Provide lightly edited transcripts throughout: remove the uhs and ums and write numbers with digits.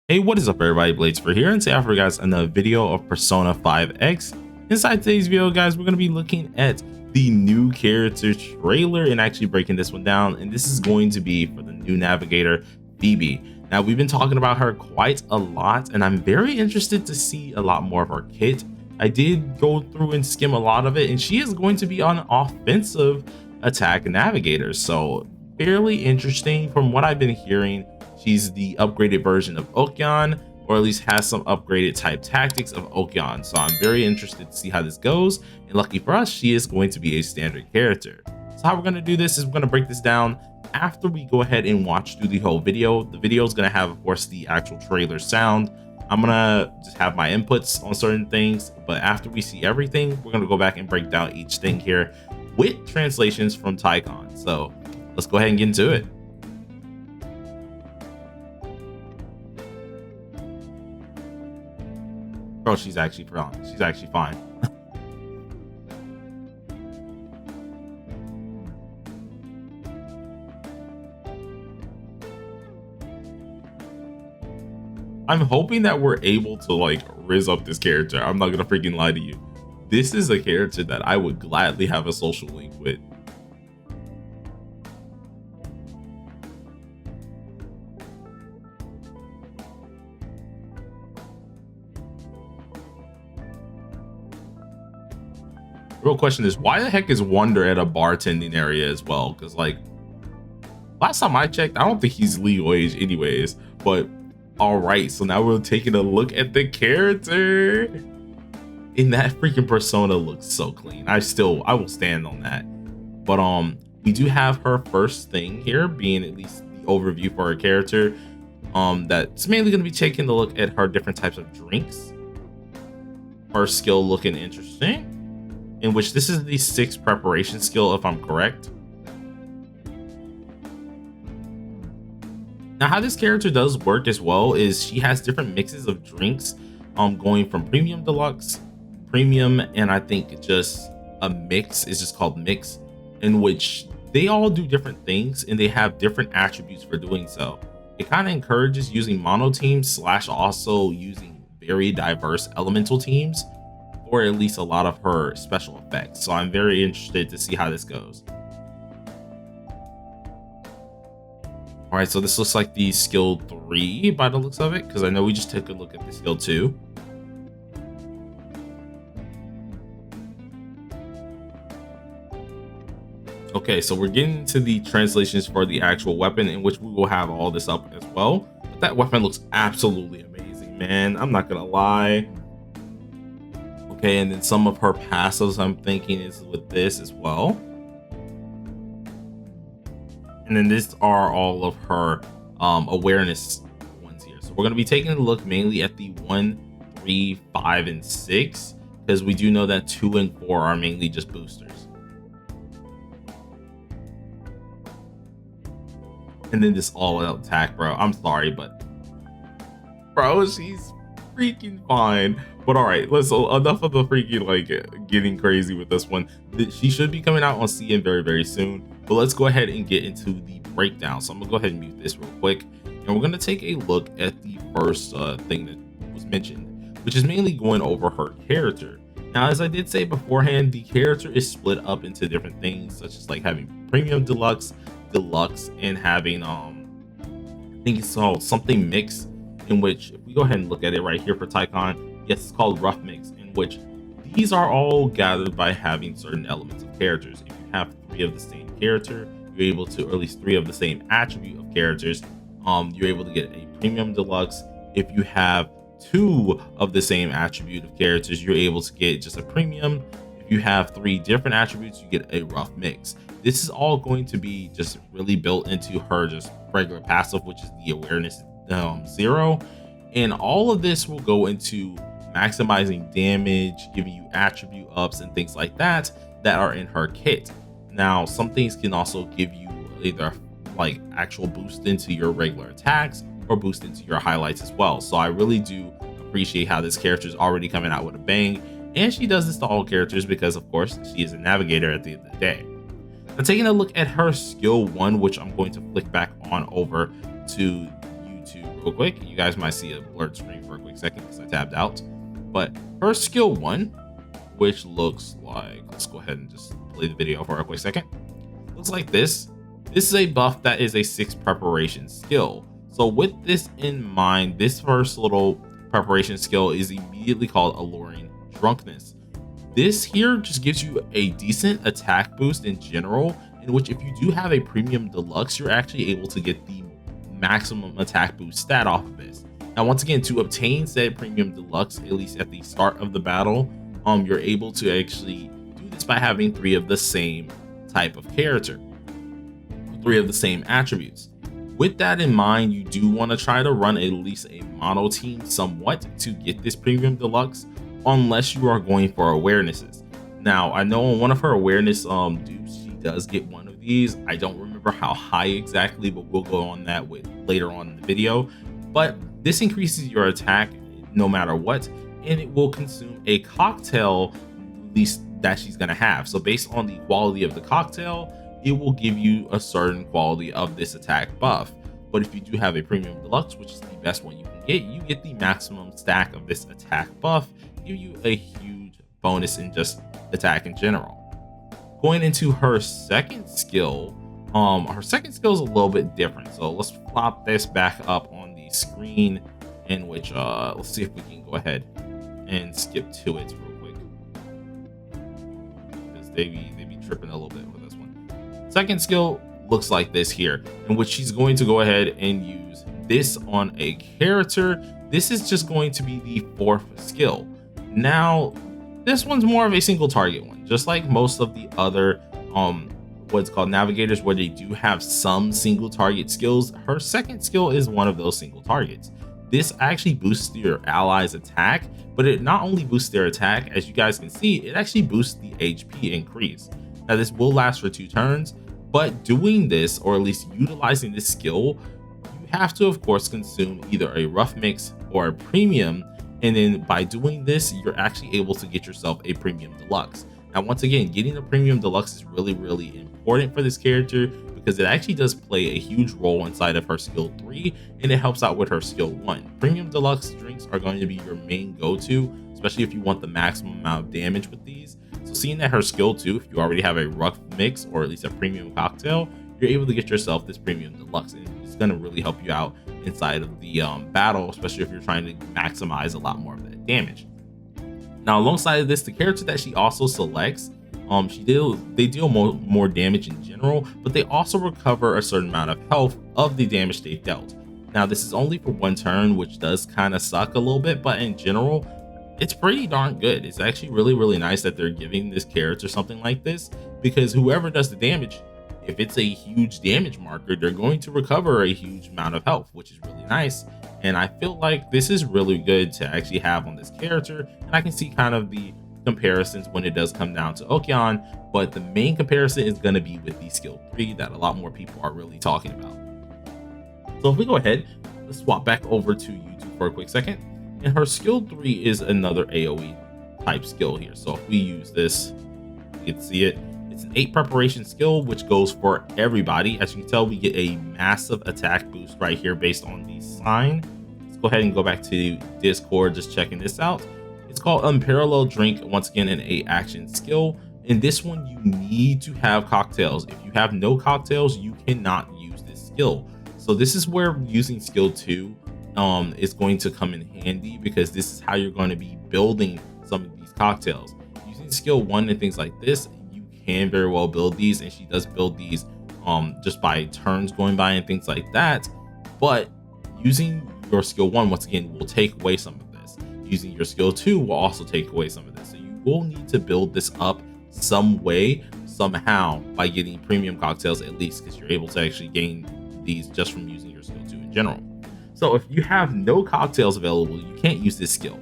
Hey, what is up everybody, Blades for here, and today I for you guys another video of Persona 5X. Inside today's video, guys, we're going to be looking at the new character trailer and actually breaking this one down, and this is going to be for the new navigator, Phoebe. Now, we've been talking about her quite a lot, and I'm very interested to see a lot more of her kit. I did go through and skim a lot of it, and she is going to be on offensive attack navigator, so fairly interesting from what I've been hearing. She's the upgraded version of Okyon, or at least has some upgraded type tactics of Okyon. So I'm very interested to see how this goes. And lucky for us, she is going to be a standard character. So how we're going to do this is we're going to break this down after we go ahead and watch through the whole video. The video is going to have, of course, the actual trailer sound. I'm going to just have my inputs on certain things. But after we see everything, we're going to go back and break down each thing here with translations from Tycon. So let's go ahead and get into it. Bro, she's actually fine. She's actually fine. I'm hoping that we're able to like rizz up this character. I'm not gonna freaking lie to you. This is a character that I would gladly have a social link with. Real question is, why the heck is Wonder at a bartending area as well? Because like last time I checked, I don't think he's legal age anyways. But all right, so now we're taking a look at the character, and that freaking persona looks so clean. I will stand on that. But we do have her first thing here being at least the overview for her character. That's mainly going to be taking a look at her different types of drinks. Her skill looking interesting, in which this is the 6th preparation skill, if I'm correct. Now, how this character does work as well is she has different mixes of drinks, going from premium, deluxe, premium, and I think just a mix is just called mix, in which they all do different things and they have different attributes for doing so. It kind of encourages using mono teams / also using very diverse elemental teams, or at least a lot of her special effects. So I'm very interested to see how this goes. All right, so this looks like the skill 3 by the looks of it, because I know we just took a look at the skill 2. Okay, so we're getting to the translations for the actual weapon, in which we will have all this up as well. But that weapon looks absolutely amazing, man. I'm not gonna lie. Okay, and then some of her passives I'm thinking is with this as well. And then these are all of her awareness ones here. So we're going to be taking a look mainly at the 1, 3, 5, and 6, because we do know that 2 and 4 are mainly just boosters. And then this all-out attack, bro. I'm sorry, but bro, she's freaking fine. But all right, so enough of the freaking like getting crazy with this one. She should be coming out on CN very, very soon. But let's go ahead and get into the breakdown. So I'm gonna go ahead and mute this real quick, and we're gonna take a look at the first thing that was mentioned, which is mainly going over her character. Now, as I did say beforehand, the character is split up into different things, such as like having premium, deluxe, and having I think it's called something mix, in which if we go ahead and look at it right here for Tycon, yes, it's called rough mix, in which these are all gathered by having certain elements of characters. If you have 3 of the same character, you're able to, or at least 3 of the same attribute of characters, you're able to get a premium, deluxe. If you have 2 of the same attribute of characters, you're able to get just a premium. If you have 3 different attributes, you get a rough mix. This is all going to be just really built into her just regular passive, which is the awareness 0, and all of this will go into maximizing damage, giving you attribute ups and things like that are in her kit. Now, some things can also give you either like actual boost into your regular attacks or boost into your highlights as well. So I really do appreciate how this character is already coming out with a bang, and she does this to all characters because of course she is a navigator at the end of the day. Now, taking a look at her skill 1, which I'm going to flick back on over to YouTube real quick. You guys might see a blurred screen for a quick second because I tabbed out. But her skill 1, which looks like, let's go ahead and just play the video for a quick second. Looks like this. This is a buff that is a 6 preparation skill. So with this in mind, this first little preparation skill is immediately called Alluring Drunkenness. This here just gives you a decent attack boost in general, in which if you do have a premium deluxe, you're actually able to get the maximum attack boost stat off of this. Now, once again, to obtain said premium deluxe, at least at the start of the battle, you're able to actually do this by having 3 of the same type of character, 3 of the same attributes. With that in mind, you do want to try to run at least a mono team somewhat to get this premium deluxe, unless you are going for awarenesses. Now, I know on one of her awareness dupes, she does get one of these. I don't remember how high exactly, but we'll go on that with later on in the video. But this increases your attack no matter what, and it will consume a cocktail at least that she's going to have. So based on the quality of the cocktail, it will give you a certain quality of this attack buff. But if you do have a premium deluxe, which is the best one you can get, you get the maximum stack of this attack buff, give you a huge bonus in just attack in general. Going into her second skill, her second skill is a little bit different. So let's flop this back up on the screen, in which let's see if we can go ahead and skip to it real quick, because they be tripping a little bit with this one. Second skill looks like this here, in which she's going to go ahead and use this on a character. This is just going to be the 4th skill. Now, this one's more of a single target one, just like most of the other what's called navigators, where they do have some single target skills. Her second skill is one of those single targets. This actually boosts your allies' attack, but it not only boosts their attack, as you guys can see, it actually boosts the HP increase. Now, this will last for 2 turns, but doing this, or at least utilizing this skill, you have to, of course, consume either a rough mix or a premium. And then by doing this, you're actually able to get yourself a premium deluxe. Now, once again, getting a premium deluxe is really, really important for this character, because it actually does play a huge role inside of her skill 3, and it helps out with her skill 1. Premium deluxe drinks are going to be your main go-to, especially if you want the maximum amount of damage with these. So seeing that her skill 2, if you already have a rough mix or at least a premium cocktail, you're able to get yourself this premium deluxe, and it's going to really help you out inside of the battle, especially if you're trying to maximize a lot more of that damage. Now, alongside of this, the character that she also selects, they deal more damage in general, but they also recover a certain amount of health of the damage they dealt. Now, this is only for 1 turn, which does kind of suck a little bit, but in general, it's pretty darn good. It's actually really, really nice that they're giving this character something like this, because whoever does the damage, if it's a huge damage marker, they're going to recover a huge amount of health, which is really nice. And I feel like this is really good to actually have on this character. And I can see kind of the comparisons when it does come down to Okeon, but the main comparison is going to be with the skill 3 that a lot more people are really talking about. So if we go ahead, let's swap back over to YouTube for a quick second. And her skill 3 is another AoE type skill here. So if we use this, you can see it. It's an 8 preparation skill, which goes for everybody. As you can tell, we get a massive attack boost right here based on the sign. Let's go ahead and go back to Discord, just checking this out. It's called Unparalleled Drink, once again an 8 action skill. In this one, you need to have cocktails. If you have no cocktails, you cannot use this skill. So this is where using skill 2 is going to come in handy, because this is how you're going to be building some of these cocktails. Using skill 1 and things like this, you can very well build these, and she does build these just by turns going by and things like that. But using your skill 1, once again, will take away some of this. Using your skill 2 will also take away some of this. So you will need to build this up some way, somehow, by getting premium cocktails at least, because you're able to actually gain these just from using your skill 2 in general. So if you have no cocktails available, you can't use this skill.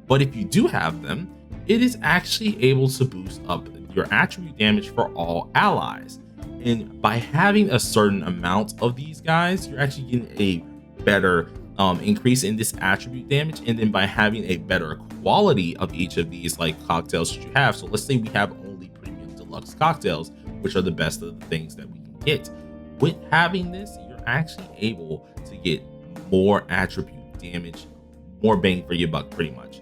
But if you do have them, it is actually able to boost up your attribute damage for all allies. And by having a certain amount of these guys, you're actually getting a better increase in this attribute damage. And then by having a better quality of each of these like cocktails that you have. So let's say we have only premium deluxe cocktails, which are the best of the things that we can get. With having this, you're actually able to get more attribute damage, more bang for your buck pretty much.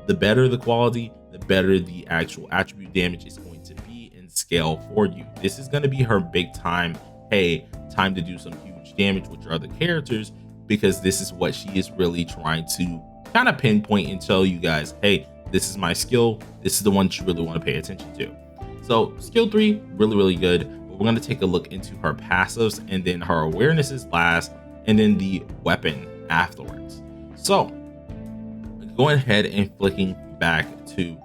The better the quality, the better the actual attribute damage is going to be in scale for you. This is going to be her big time, hey, time to do some huge damage with your other characters, because this is what she is really trying to kind of pinpoint and tell you guys, hey, this is my skill. This is the one you really want to pay attention to. So skill 3, really, really good. But we're going to take a look into her passives, and then her awarenesses last, and then the weapon afterwards. So going ahead and flicking back to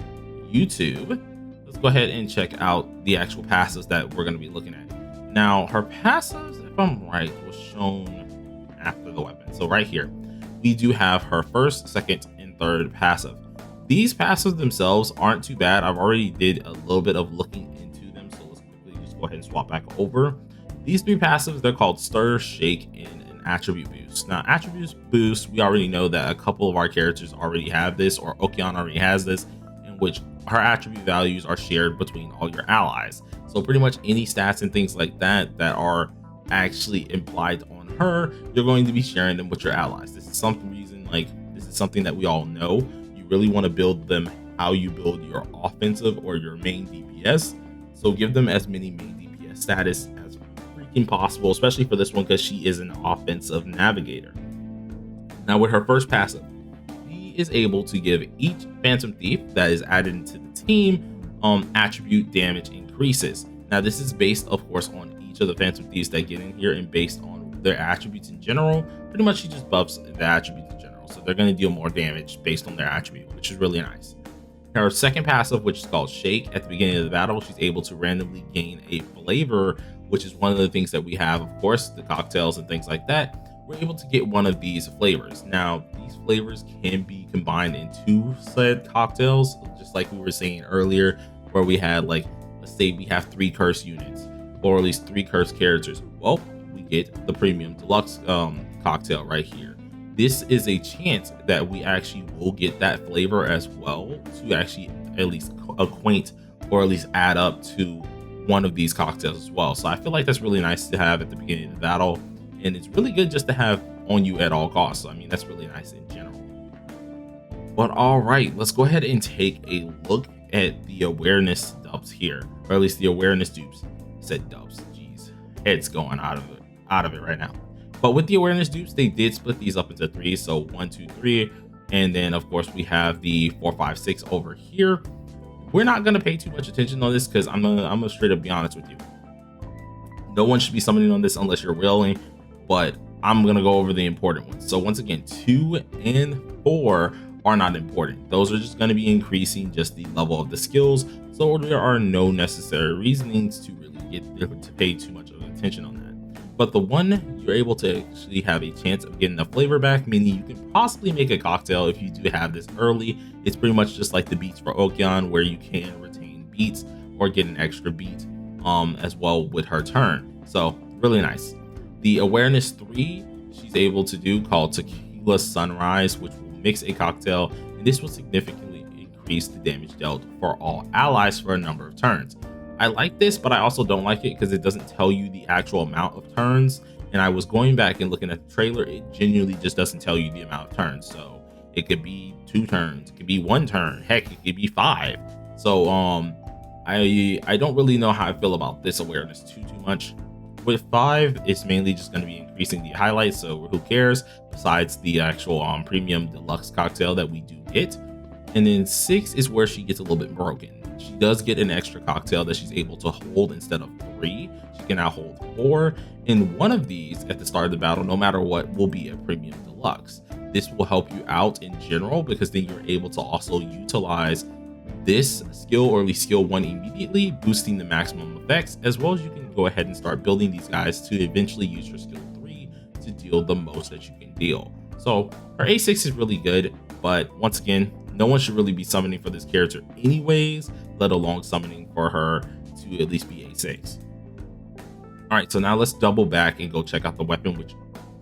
YouTube, let's go ahead and check out the actual passives that we're going to be looking at. Now, her passives, if I'm right, was shown after the weapon. So right here, we do have her first, second, and third passive. These passives themselves aren't too bad. I've already did a little bit of looking into them, so let's quickly just go ahead and swap back over. These 3 passives, they're called Stir, Shake, and an Attribute Boost. Now, Attribute Boost, we already know that a couple of our characters already have this, or Okeon already has this, in which her attribute values are shared between all your allies. So pretty much any stats and things like that that are actually implied on her, you're going to be sharing them with your allies. This is something that we all know. Really want to build them how you build your offensive or your main DPS. So give them as many main DPS status as freaking possible, especially for this one because she is an offensive navigator. Now with her first passive, she is able to give each Phantom Thief that is added into the team attribute damage increases. Now this is based, of course, on each of the Phantom Thieves that get in here and based on their attributes in general. Pretty much she just buffs the attributes in general. So they're going to deal more damage based on their attribute, which is really nice. Her second passive, which is called Shake, at the beginning of the battle, she's able to randomly gain a flavor, which is one of the things that we have, of course, the cocktails and things like that. We're able to get one of these flavors. Now, these flavors can be combined into said cocktails, just like we were saying earlier, where we had, like, let's say we have 3 curse units, or at least 3 curse characters. Well, we get the premium deluxe cocktail right here. This is a chance that we actually will get that flavor as well, to actually at least acquaint or at least add up to one of these cocktails as well. So I feel like that's really nice to have at the beginning of the battle, and it's really good just to have on you at all costs. So I mean, that's really nice in general. But all right, let's go ahead and take a look at the awareness dubs here, or at least the awareness dupes. I said dubs, jeez, head's going out of it right now. But with the awareness dupes, they did split these up into 3. So 1, 2, 3. And then, of course, we have the 4, 5, 6 over here. We're not going to pay too much attention on this because I'm gonna straight up be honest with you. No one should be summoning on this unless you're willing. But I'm going to go over the important ones. So once again, 2 and 4 are not important. Those are just going to be increasing just the level of the skills. So there are no necessary reasonings to really get to pay too much of attention on that. But the one you're able to actually have a chance of getting the flavor back, meaning you can possibly make a cocktail if you do have this early. It's pretty much just like the beats for Okeon, where you can retain beats or get an extra beat as well with her turn. So really nice. The awareness 3 she's able to do, called Tequila Sunrise, which will mix a cocktail, and this will significantly increase the damage dealt for all allies for a number of turns. I like this, but I also don't like it because it doesn't tell you the actual amount of turns. And I was going back and looking at the trailer, it genuinely just doesn't tell you the amount of turns. So it could be 2 turns, it could be 1 turn, heck, it could be 5. So I don't really know how I feel about this awareness too much. With 5, it's mainly just going to be increasing the highlights, so who cares, besides the actual premium deluxe cocktail that we do get. And then 6 is where she gets a little bit broken. She does get an extra cocktail that she's able to hold instead of 3. She can now hold 4, and one of these at the start of the battle, no matter what, will be a premium deluxe. This will help you out in general because then you're able to also utilize this skill, or at least skill 1, immediately, boosting the maximum effects, as well as you can go ahead and start building these guys to eventually use your skill 3 to deal the most that you can deal. So her A6 is really good, but once again, no one should really be summoning for this character anyways, let alone summoning for her to at least be A6. All right, so now let's double back and go check out the weapon, which,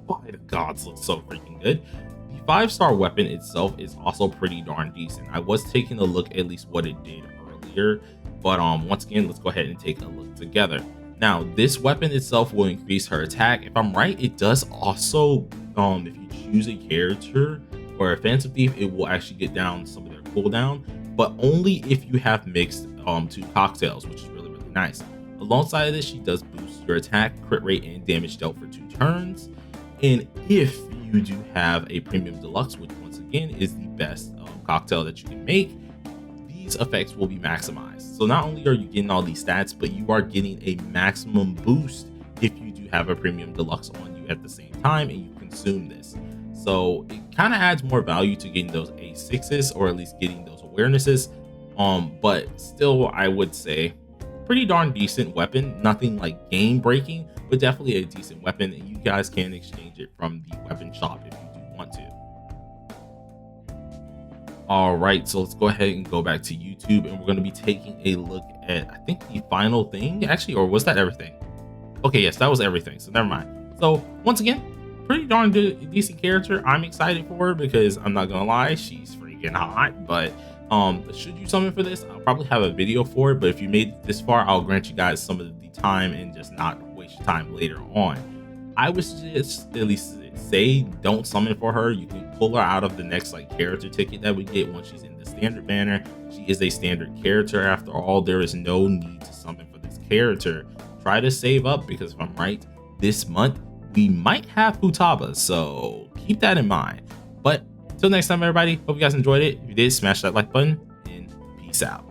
by the gods, looks so freaking good. The 5-star weapon itself is also pretty darn decent. I was taking a look at least what it did earlier, but once again, let's go ahead and take a look together. Now, this weapon itself will increase her attack. If I'm right, it does also if you choose a character or a Phantom Thief, it will actually get down some of their cooldown, but only if you have mixed 2 cocktails, which is really, really nice. Alongside of this, she does boost your attack, crit rate, and damage dealt for 2 turns. And if you do have a Premium Deluxe, which once again is the best cocktail that you can make, these effects will be maximized. So not only are you getting all these stats, but you are getting a maximum boost if you do have a Premium Deluxe on you at the same time and you consume this. So it kind of adds more value to getting those A6s, or at least getting those awarenesses. But still, I would say pretty darn decent weapon. Nothing like game breaking, but definitely a decent weapon, and you guys can exchange it from the weapon shop if you do want to. All right, so let's go ahead and go back to YouTube, and we're going to be taking a look at, I think, the final thing actually, or was that everything? Okay, yes, that was everything, so never mind. So once again, pretty darn good, decent character. I'm excited for her because I'm not gonna lie, she's freaking hot. But should you summon for this, I'll probably have a video for it. But if you made it this far, I'll grant you guys some of the time and just not waste your time later on. I would just at least say don't summon for her. You can pull her out of the next like character ticket that we get once she's in the standard banner. She is a standard character after all. There is no need to summon for this character. Try to save up, because if I'm right, this month we might have Futaba, so keep that in mind. But till next time, everybody, hope you guys enjoyed it. If you did, smash that like button, and peace out.